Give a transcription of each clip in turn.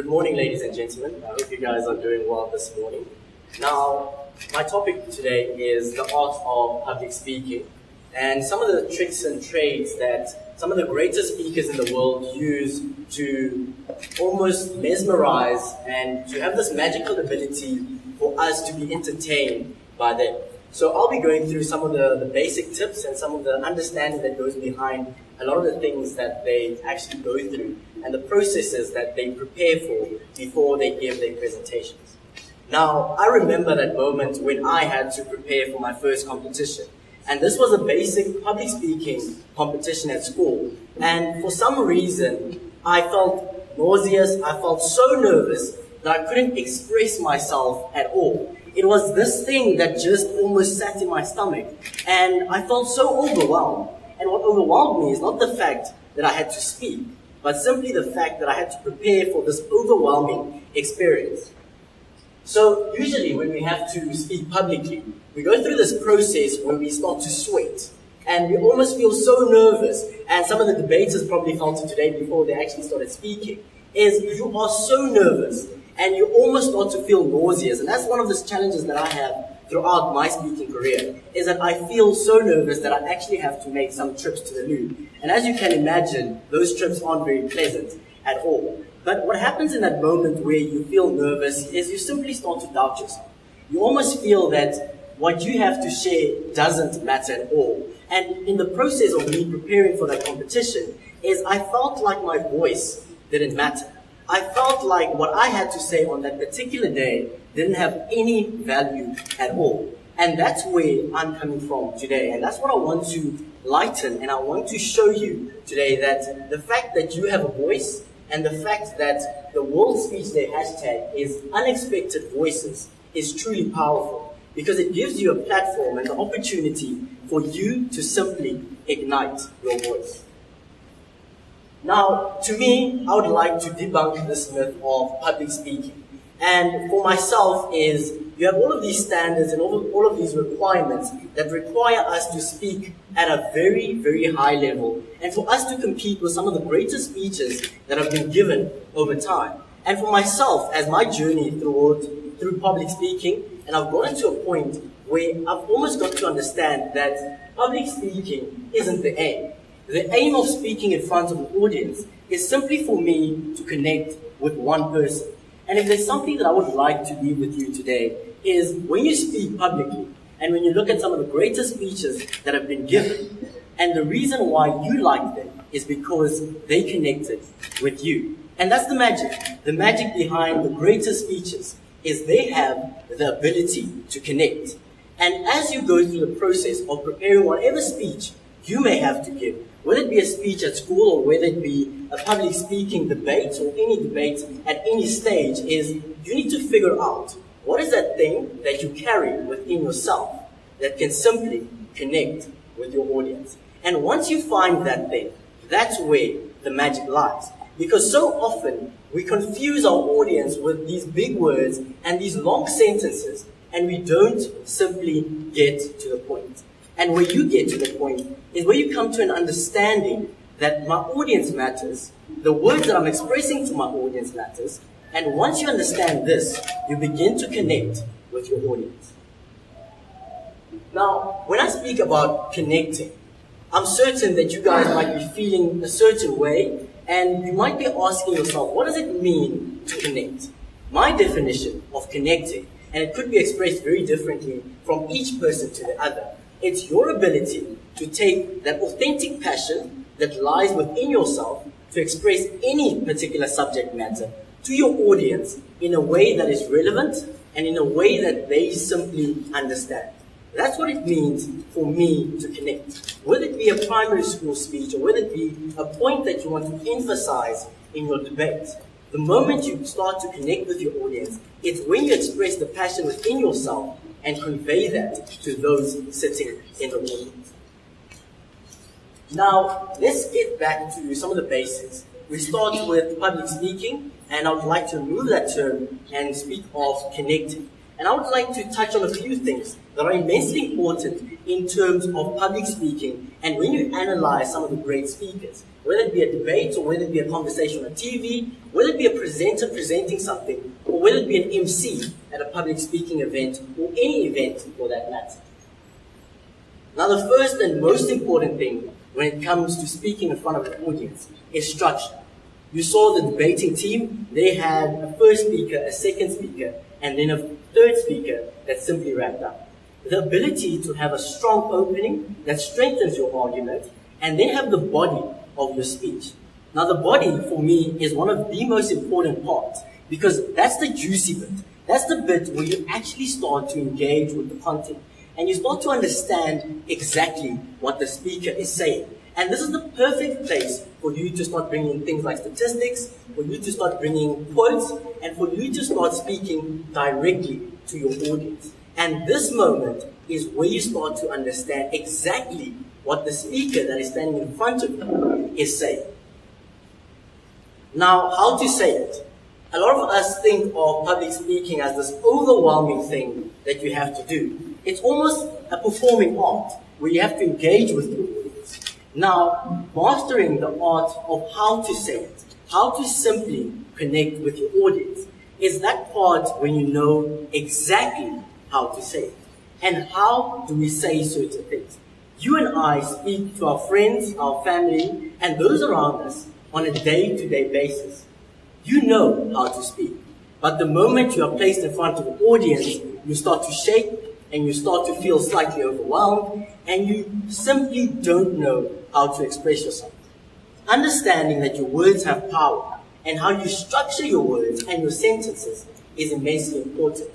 Good morning, ladies and gentlemen. I hope you guys are doing well this morning. Now, my topic today is the art of public speaking and some of the tricks and trades that some of the greatest speakers in the world use to almost mesmerize and to have this magical ability for us to be entertained by them. So I'll be going through some of the basic tips and some of the understanding that goes behind a lot of the things that they actually go through and the processes that they prepare for before they give their presentations. Now, I remember that moment when I had to prepare for my first competition. And this was a basic public speaking competition at school. And for some reason, I felt nauseous, I felt so nervous that I couldn't express myself at all. It was this thing that just almost sat in my stomach. And I felt so overwhelmed. And what overwhelmed me is not the fact that I had to speak, but simply the fact that I had to prepare for this overwhelming experience. So usually when we have to speak publicly, we go through this process where we start to sweat. And we almost feel so nervous, and some of the debaters probably felt it today before they actually started speaking, is you are so nervous and you almost start to feel nauseous. And that's one of the challenges that I have throughout my speaking career, is that I feel so nervous that I actually have to make some trips to the loo. And as you can imagine, those trips aren't very pleasant at all. But what happens in that moment where you feel nervous is you simply start to doubt yourself. You almost feel that what you have to share doesn't matter at all. And in the process of me preparing for that competition, is I felt like my voice didn't matter. I felt like what I had to say on that particular day didn't have any value at all. And that's where I'm coming from today. And that's what I want to lighten, and I want to show you today that the fact that you have a voice and the fact that the World Speech Day hashtag is unexpected voices is truly powerful, because it gives you a platform and the opportunity for you to simply ignite your voice. Now, to me, I would like to debunk this myth of public speaking. And for myself is, you have all of these standards and all of these requirements that require us to speak at a very, very high level, and for us to compete with some of the greatest speeches that have been given over time. And for myself, as my journey through public speaking, and I've gotten to a point where I've almost got to understand that public speaking isn't the aim. The aim of speaking in front of an audience is simply for me to connect with one person. And if there's something that I would like to leave with you today, is when you speak publicly, and when you look at some of the greatest speeches that have been given, and the reason why you like them is because they connected with you. And that's the magic. The magic behind the greatest speeches is they have the ability to connect. And as you go through the process of preparing whatever speech you may have to give, whether it be a speech at school or whether it be a public speaking debate or any debate at any stage, is you need to figure out what is that thing that you carry within yourself that can simply connect with your audience. And once you find that thing, that's where the magic lies. Because so often we confuse our audience with these big words and these long sentences, and we don't simply get to the point. And where you get to the point is where you come to an understanding that my audience matters, the words that I'm expressing to my audience matters, and once you understand this, you begin to connect with your audience. Now, when I speak about connecting, I'm certain that you guys might be feeling a certain way, and you might be asking yourself, what does it mean to connect? My definition of connecting, and it could be expressed very differently from each person to the other, it's your ability to take that authentic passion that lies within yourself to express any particular subject matter to your audience in a way that is relevant and in a way that they simply understand. That's what it means for me to connect. Whether it be a primary school speech or whether it be a point that you want to emphasize in your debate, the moment you start to connect with your audience, it's when you express the passion within yourself and convey that to those sitting in the audience. Now, let's get back to some of the basics. We start with public speaking, and I would like to remove that term and speak of connecting. And I would like to touch on a few things that are immensely important in terms of public speaking and when you analyze some of the great speakers, whether it be a debate or whether it be a conversation on TV, whether it be a presenter presenting something, or whether it be an MC at a public speaking event or any event for that matter. Now, the first and most important thing when it comes to speaking in front of an audience is structure. You saw the debating team, they had a first speaker, a second speaker, and then a third speaker that simply wrapped up. The ability to have a strong opening that strengthens your argument, and then have the body of your speech. Now, the body, for me, is one of the most important parts, because that's the juicy bit. That's the bit where you actually start to engage with the content, and you start to understand exactly what the speaker is saying. And this is the perfect place for you to start bringing things like statistics, for you to start bringing quotes, and for you to start speaking directly to your audience. And this moment is where you start to understand exactly what the speaker that is standing in front of you is saying. Now, how to say it? A lot of us think of public speaking as this overwhelming thing that you have to do. It's almost a performing art where you have to engage with your audience. Now, mastering the art of how to say it, how to simply connect with your audience, is that part when you know exactly how to say it. And how do we say certain things? You and I speak to our friends, our family, and those around us on a day-to-day basis. You know how to speak, but the moment you are placed in front of an audience, you start to shake and you start to feel slightly overwhelmed, and you simply don't know how to express yourself. Understanding that your words have power and how you structure your words and your sentences is immensely important.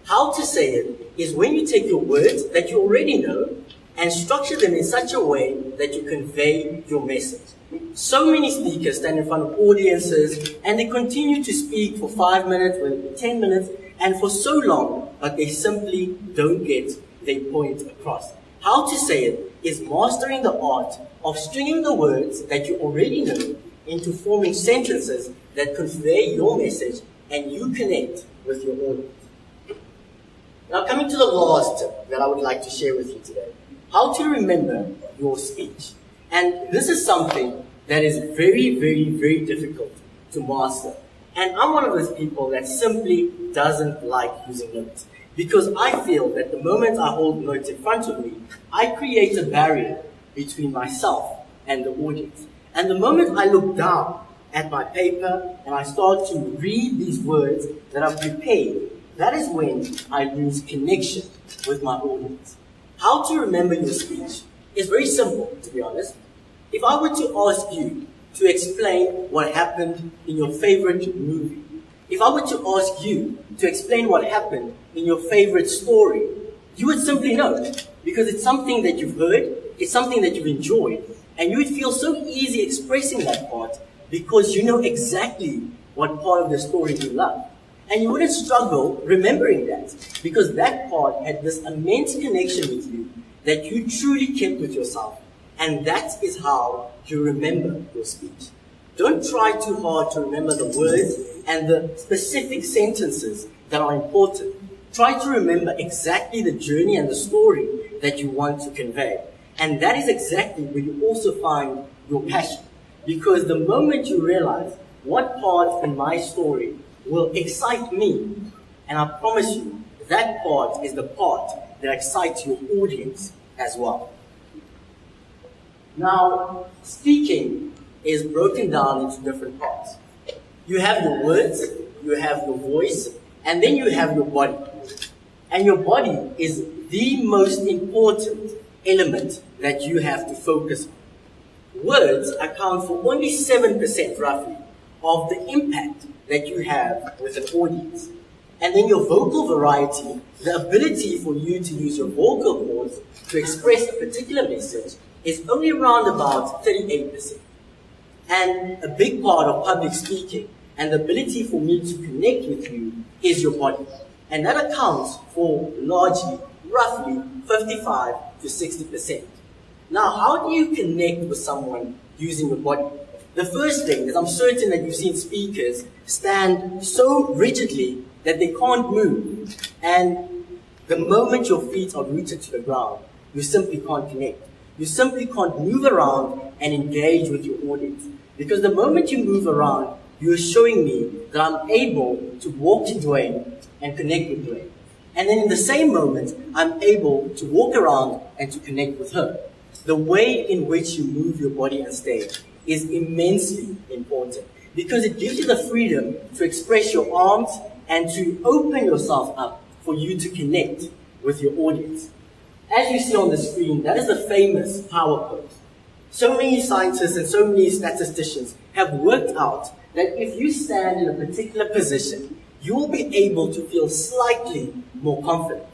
How to say it is when you take your words that you already know and structure them in such a way that you convey your message. So many speakers stand in front of audiences and they continue to speak for 5 minutes, whether it be 10 minutes, and for so long, but they simply don't get their point across. How to say it is mastering the art of stringing the words that you already know into forming sentences that convey your message and you connect with your audience. Now, coming to the last tip that I would like to share with you today, how to remember your speech. And this is something that is very, very, very difficult to master. And I'm one of those people that simply doesn't like using notes, because I feel that the moment I hold notes in front of me, I create a barrier between myself and the audience. And the moment I look down at my paper and I start to read these words that I've prepared, that is when I lose connection with my audience. How to remember your speech is very simple, to be honest. If I were to ask you to explain what happened in your favorite movie, if I were to ask you to explain what happened in your favorite story, you would simply know, because it's something that you've heard, it's something that you've enjoyed, and you would feel so easy expressing that part because you know exactly what part of the story you love. And you wouldn't struggle remembering that, because that part had this immense connection with you that you truly kept with yourself. And that is how you remember your speech. Don't try too hard to remember the words and the specific sentences that are important. Try to remember exactly the journey and the story that you want to convey. And that is exactly where you also find your passion. Because the moment you realize what part in my story will excite me, and I promise you, that part is the part that excites your audience as well. Now, speaking is broken down into different parts. You have your words, you have your voice, and then you have your body. And your body is the most important element that you have to focus on. Words account for only 7% roughly of the impact that you have with an audience. And then your vocal variety, the ability for you to use your vocal cords to express a particular message, is only around about 38%. And a big part of public speaking and the ability for me to connect with you is your body. And that accounts for largely, roughly 55 to 60%. Now, how do you connect with someone using your body? The first thing is I'm certain that you've seen speakers stand so rigidly that they can't move. And the moment your feet are rooted to the ground, you simply can't connect. You simply can't move around and engage with your audience. Because the moment you move around, you're showing me that I'm able to walk to Dwayne and connect with Dwayne. And then in the same moment, I'm able to walk around and to connect with her. The way in which you move your body on stage is immensely important because it gives you the freedom to express your arms and to open yourself up for you to connect with your audience. As you see on the screen, that is the famous power pose. So many scientists and so many statisticians have worked out that if you stand in a particular position, you will be able to feel slightly more confident.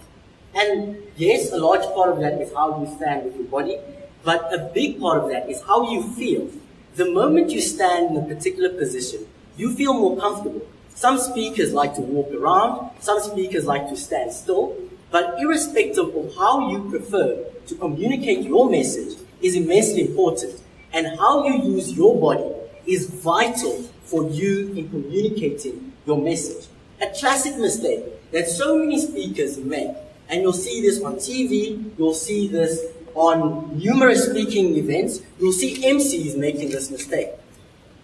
And yes, a large part of that is how you stand with your body, but a big part of that is how you feel. The moment you stand in a particular position, you feel more comfortable. Some speakers like to walk around, some speakers like to stand still, but irrespective of how you prefer to communicate your message is immensely important. And how you use your body is vital for you in communicating your message. A classic mistake that so many speakers make, and you'll see this on TV, you'll see this on numerous speaking events, you'll see MCs making this mistake.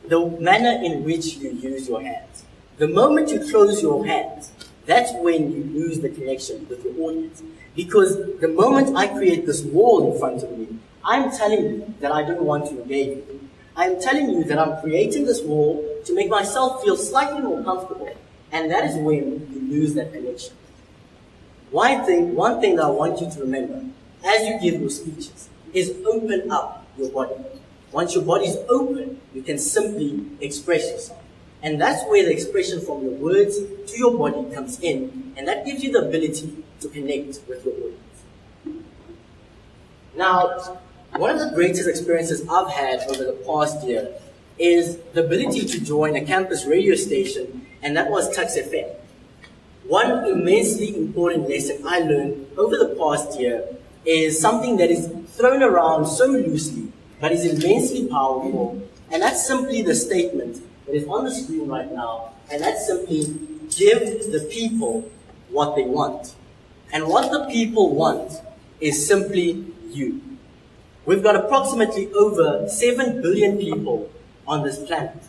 The manner in which you use your hands. The moment you close your hands, that's when you lose the connection with your audience. Because the moment I create this wall in front of me, I'm telling you that I don't want to engage with you. I'm telling you that I'm creating this wall to make myself feel slightly more comfortable. And that is when you lose that connection. One thing that I want you to remember as you give your speeches is open up your body. Once your body is open, you can simply express yourself. And that's where the expression from your words to your body comes in, and that gives you the ability to connect with your audience. Now, one of the greatest experiences I've had over the past year is the ability to join a campus radio station, and that was Tuksfm. One immensely important lesson I learned over the past year is something that is thrown around so loosely, but is immensely powerful, and that's simply the statement that is on the screen right now, and that's simply give the people what they want. And what the people want is simply you. We've got approximately over 7 billion people on this planet.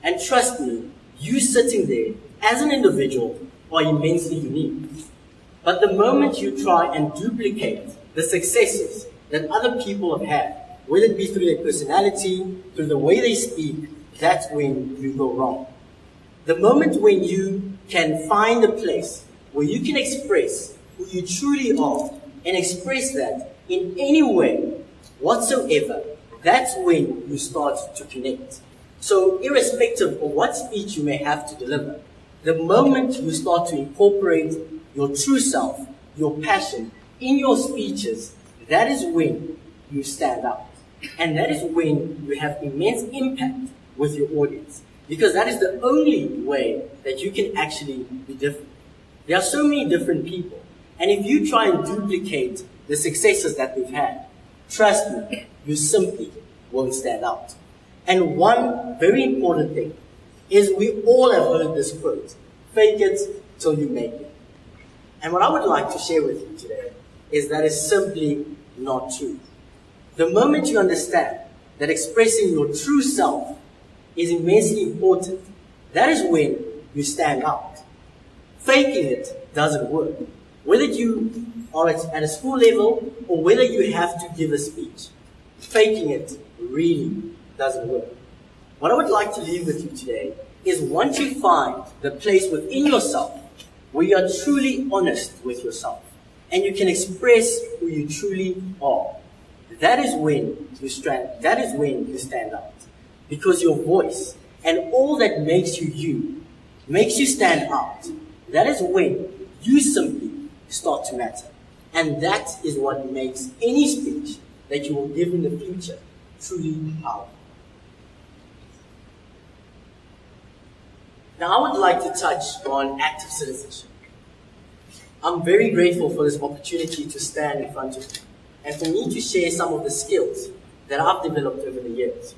And trust me, you sitting there as an individual are immensely unique. But the moment you try and duplicate the successes that other people have had, whether it be through their personality, through the way they speak, that's when you go wrong. The moment when you can find a place where you can express who you truly are and express that in any way whatsoever, that's when you start to connect. So irrespective of what speech you may have to deliver, the moment you start to incorporate your true self, your passion in your speeches, that is when you stand out. And that is when you have immense impact with your audience. Because that is the only way that you can actually be different. There are so many different people. And if you try and duplicate the successes that they've had, trust me, you simply won't stand out. And one very important thing is we all have heard this quote, fake it till you make it. And what I would like to share with you today is that it's simply not true. The moment you understand that expressing your true self is immensely important, that is when you stand out. Faking it doesn't work. Whether you are at a school level or whether you have to give a speech, faking it really doesn't work. What I would like to leave with you today is once you find the place within yourself where you are truly honest with yourself and you can express who you truly are, that is when you stand out. Because your voice and all that makes you you, makes you stand out, that is when you simply start to matter. And that is what makes any speech that you will give in the future truly powerful. Now I would like to touch on active citizenship. I'm very grateful for this opportunity to stand in front of you and for me to share some of the skills that I've developed over the years.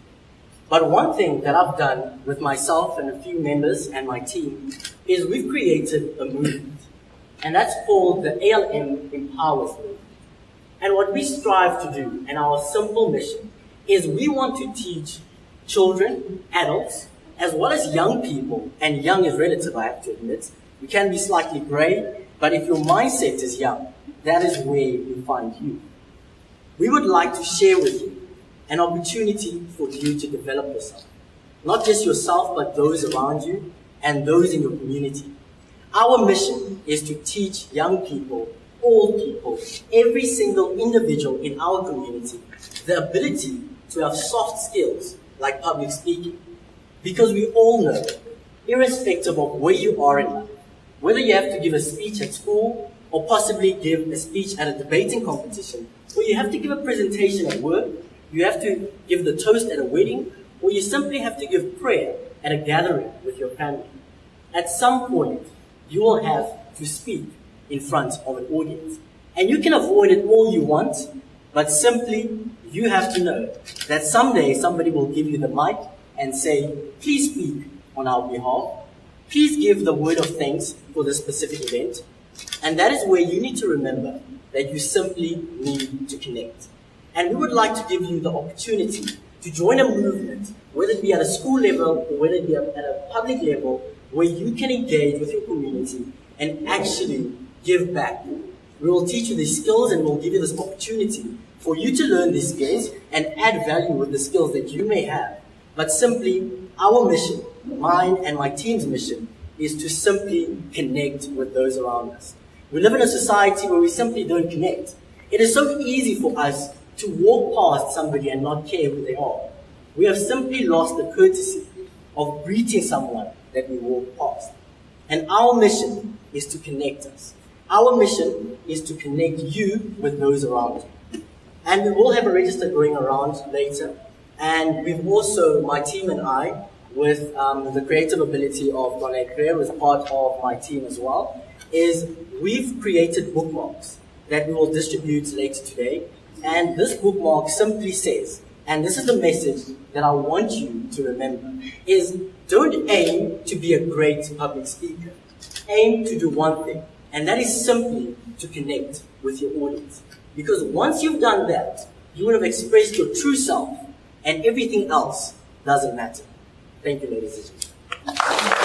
But one thing that I've done with myself and a few members and my team is we've created a movement. And that's called the ALM Empowers Movement. And what we strive to do, and our simple mission, is we want to teach children, adults, as well as young people, and young is relative, I have to admit. You can be slightly grey, but if your mindset is young, that is where you find you. We would like to share with you an opportunity for you to develop yourself. Not just yourself, but those around you and those in your community. Our mission is to teach young people, all people, every single individual in our community, the ability to have soft skills like public speaking. Because we all know, irrespective of where you are in life, whether you have to give a speech at school or possibly give a speech at a debating competition, or you have to give a presentation at work, you have to give the toast at a wedding, or you simply have to give prayer at a gathering with your family. At some point, you will have to speak in front of an audience. And you can avoid it all you want, but simply you have to know that someday somebody will give you the mic and say, please speak on our behalf. Please give the word of thanks for this specific event. And that is where you need to remember that you simply need to connect. And we would like to give you the opportunity to join a movement, whether it be at a school level or whether it be at a public level, where you can engage with your community and actually give back. We will teach you these skills and we'll give you this opportunity for you to learn these skills and add value with the skills that you may have. But simply, our mission, mine and my team's mission, is to simply connect with those around us. We live in a society where we simply don't connect. It is so easy for us to walk past somebody and not care who they are. We have simply lost the courtesy of greeting someone that we walk past. And our mission is to connect us. Our mission is to connect you with those around you. And we will have a register going around later. And we've also, my team and I, with the creative ability of Donna Creer, who is part of my team as well, is we've created bookmarks that we will distribute later today. And this bookmark simply says, and this is the message that I want you to remember, is don't aim to be a great public speaker. Aim to do one thing, and that is simply to connect with your audience. Because once you've done that, you would have expressed your true self, and everything else doesn't matter. Thank you, ladies and gentlemen.